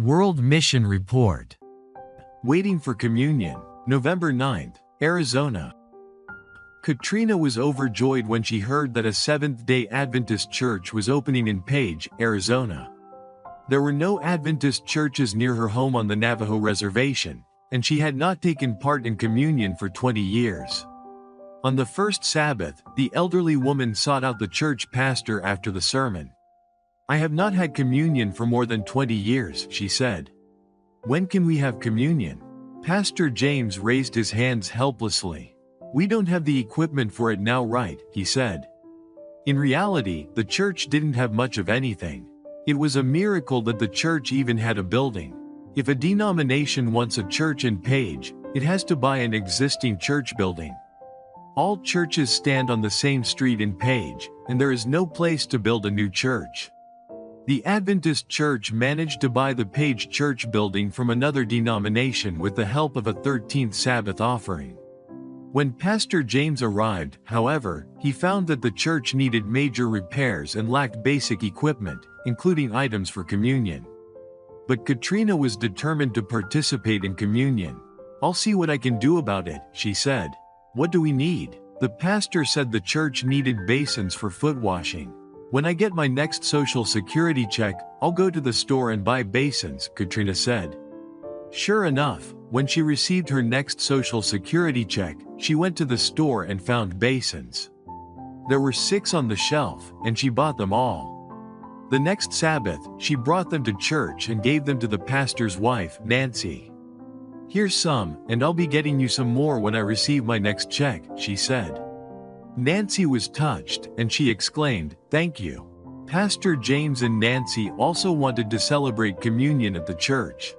World Mission Report. Waiting for Communion, November 9th, Arizona. Katrina was overjoyed when she heard that a Seventh-day Adventist church was opening in Page, Arizona. There were no Adventist churches near her home on the Navajo reservation, and she had not taken part in communion for 20 years. On the first Sabbath, the elderly woman sought out the church pastor after the sermon. "I have not had communion for more than 20 years," she said. "When can we have communion?" Pastor James raised his hands helplessly. "We don't have the equipment for it now, right?" he said. In reality, the church didn't have much of anything. It was a miracle that the church even had a building. If a denomination wants a church in Page, it has to buy an existing church building. All churches stand on the same street in Page, and there is no place to build a new church. The Adventist Church managed to buy the Page church building from another denomination with the help of a 13th Sabbath offering. When Pastor James arrived, however, he found that the church needed major repairs and lacked basic equipment, including items for communion. But Katrina was determined to participate in communion. "I'll see what I can do about it," she said. "What do we need?" The pastor said the church needed basins for foot washing. "When I get my next Social Security check, I'll go to the store and buy basins," Katrina said. Sure enough, when she received her next Social Security check, she went to the store and found basins. There were 6 on the shelf, and she bought them all. The next Sabbath, she brought them to church and gave them to the pastor's wife, Nancy. "Here's some, and I'll be getting you some more when I receive my next check," she said. Nancy was touched, and she exclaimed, "Thank you." Pastor James and Nancy also wanted to celebrate communion at the church.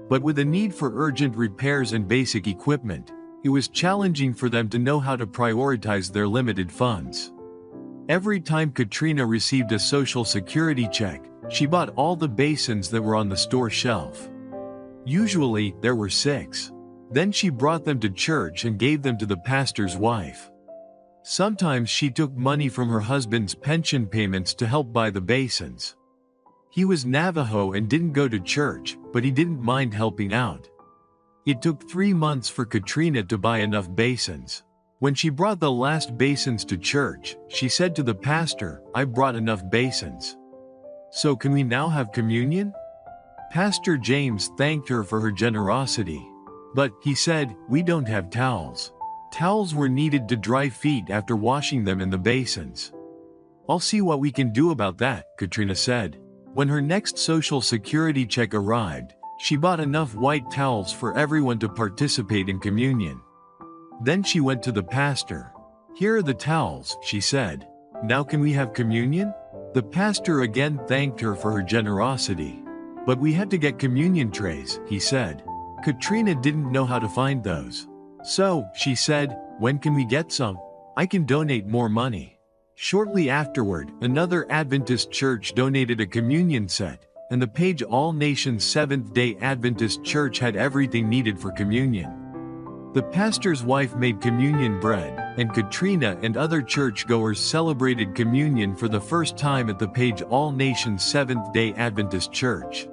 But with a need for urgent repairs and basic equipment, it was challenging for them to know how to prioritize their limited funds. Every time Katrina received a Social Security check, she bought all the basins that were on the store shelf. Usually, there were 6. Then she brought them to church and gave them to the pastor's wife. Sometimes she took money from her husband's pension payments to help buy the basins. He was Navajo and didn't go to church, but he didn't mind helping out. It took 3 months for Katrina to buy enough basins. When she brought the last basins to church, she said to the pastor, "I brought enough basins. So can we now have communion?" Pastor James thanked her for her generosity. But, he said, "We don't have towels." Towels were needed to dry feet after washing them in the basins. "I'll see what we can do about that," Katrina said. When her next Social Security check arrived, she bought enough white towels for everyone to participate in communion. Then she went to the pastor. "Here are the towels," she said. "Now can we have communion?" The pastor again thanked her for her generosity. "But we had to get communion trays," he said. Katrina didn't know how to find those. "So," she said, "when can we get some? I can donate more money." Shortly afterward, another Adventist church donated a communion set, and the Page All Nations Seventh-day Adventist Church had everything needed for communion. The pastor's wife made communion bread, and Katrina and other churchgoers celebrated communion for the first time at the Page All Nations Seventh-day Adventist Church.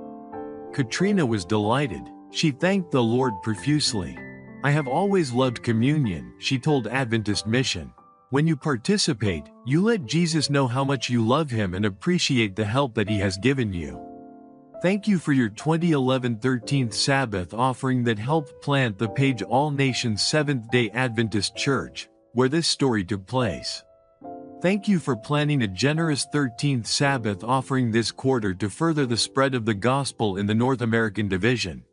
Katrina was delighted. She thanked the Lord profusely. "I have always loved communion," she told Adventist Mission. "When you participate, you let Jesus know how much you love him and appreciate the help that he has given you. Thank you for your 2011 13th Sabbath offering that helped plant the Page All Nations Seventh-day Adventist Church, where this story took place. Thank you for planning a generous 13th Sabbath offering this quarter to further the spread of the gospel in the North American division.